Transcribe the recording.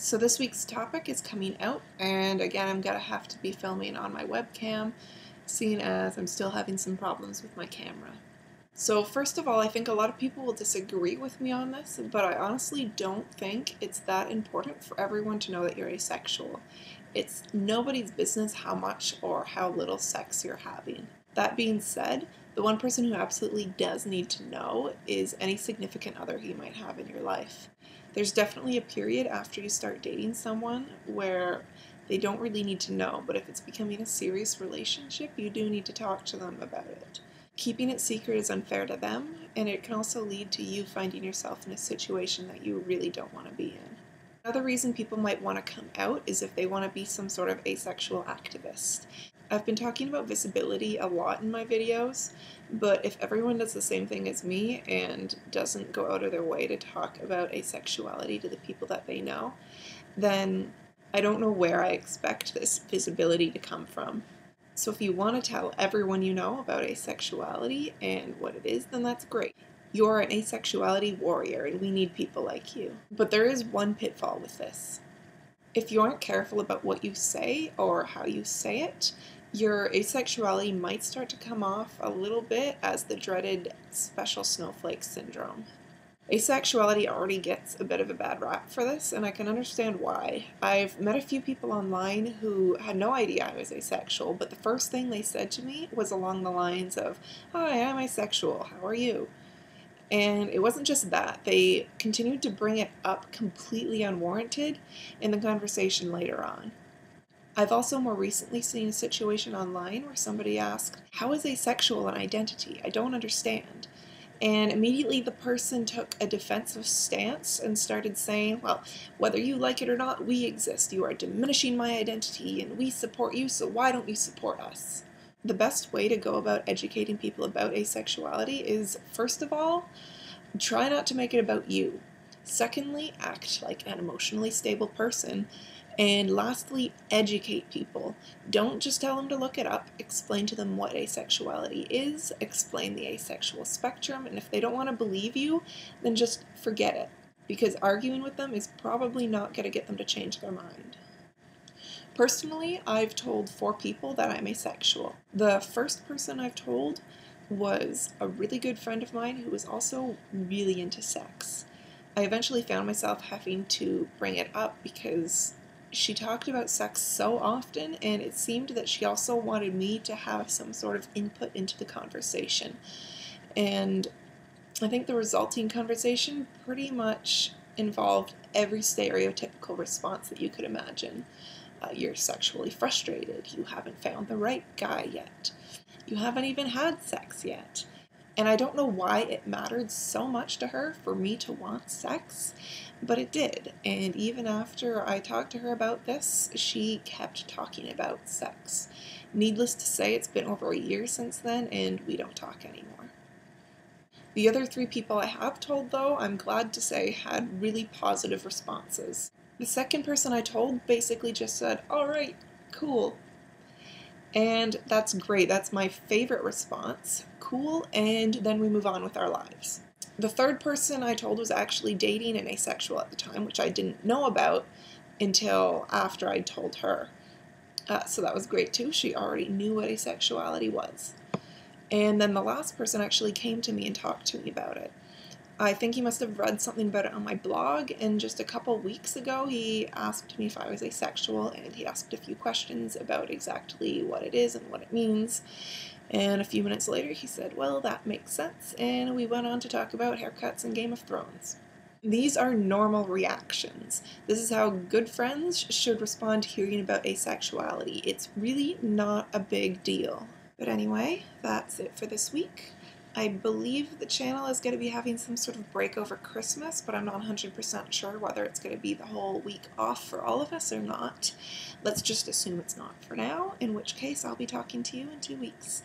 So this week's topic is coming out, and again, I'm gonna have to be filming on my webcam, seeing as I'm still having some problems with my camera. So first of all, I think a lot of people will disagree with me on this, but I honestly don't think it's that important for everyone to know that you're asexual. It's nobody's business how much or how little sex you're having. That being said, the one person who absolutely does need to know is any significant other you might have in your life. There's definitely a period after you start dating someone where they don't really need to know, but if it's becoming a serious relationship, you do need to talk to them about it. Keeping it secret is unfair to them, and it can also lead to you finding yourself in a situation that you really don't want to be in. Another reason people might want to come out is if they want to be some sort of asexual activist. I've been talking about visibility a lot in my videos, but if everyone does the same thing as me and doesn't go out of their way to talk about asexuality to the people that they know, then I don't know where I expect this visibility to come from. So if you want to tell everyone you know about asexuality and what it is, then that's great. You're an asexuality warrior and we need people like you. But there is one pitfall with this. If you aren't careful about what you say or how you say it, your asexuality might start to come off a little bit as the dreaded special snowflake syndrome. Asexuality already gets a bit of a bad rap for this, and I can understand why. I've met a few people online who had no idea I was asexual, but the first thing they said to me was along the lines of, "Hi, I'm asexual, how are you?" And it wasn't just that, they continued to bring it up completely unwarranted in the conversation later on. I've also more recently seen a situation online where somebody asked, "How is asexual an identity? I don't understand." And immediately the person took a defensive stance and started saying, "Well, whether you like it or not, we exist. You are diminishing my identity and we support you, so why don't you support us?" The best way to go about educating people about asexuality is, first of all, try not to make it about you. Secondly, act like an emotionally stable person. And lastly, educate people. Don't just tell them to look it up, explain to them what asexuality is, explain the asexual spectrum, and if they don't want to believe you, then just forget it, because arguing with them is probably not going to get them to change their mind. Personally, I've told 4 people that I'm asexual. The first person I've told was a really good friend of mine who was also really into sex. I eventually found myself having to bring it up because she talked about sex so often, and it seemed that she also wanted me to have some sort of input into the conversation. And I think the resulting conversation pretty much involved every stereotypical response that you could imagine. You're sexually frustrated, you haven't found the right guy yet, you haven't even had sex yet. And I don't know why it mattered so much to her for me to want sex, but it did. And even after I talked to her about this, she kept talking about sex. Needless to say, it's been over a year since then, and we don't talk anymore. The other 3 people I have told, though, I'm glad to say had really positive responses. The second person I told basically just said, "All right, cool." And that's great. That's my favorite response. Cool, and then we move on with our lives. The third person I told was actually dating an asexual at the time, which I didn't know about until after I told her. So that was great too. She already knew what asexuality was. And then the last person actually came to me and talked to me about it. I think he must have read something about it on my blog, and just a couple weeks ago he asked me if I was asexual, and he asked a few questions about exactly what it is and what it means. And a few minutes later he said, "Well, that makes sense," and we went on to talk about haircuts and Game of Thrones. These are normal reactions. This is how good friends should respond to hearing about asexuality. It's really not a big deal. But anyway, that's it for this week. I believe the channel is going to be having some sort of break over Christmas, but I'm not 100% sure whether it's going to be the whole week off for all of us or not. Let's just assume it's not for now, in which case I'll be talking to you in 2 weeks.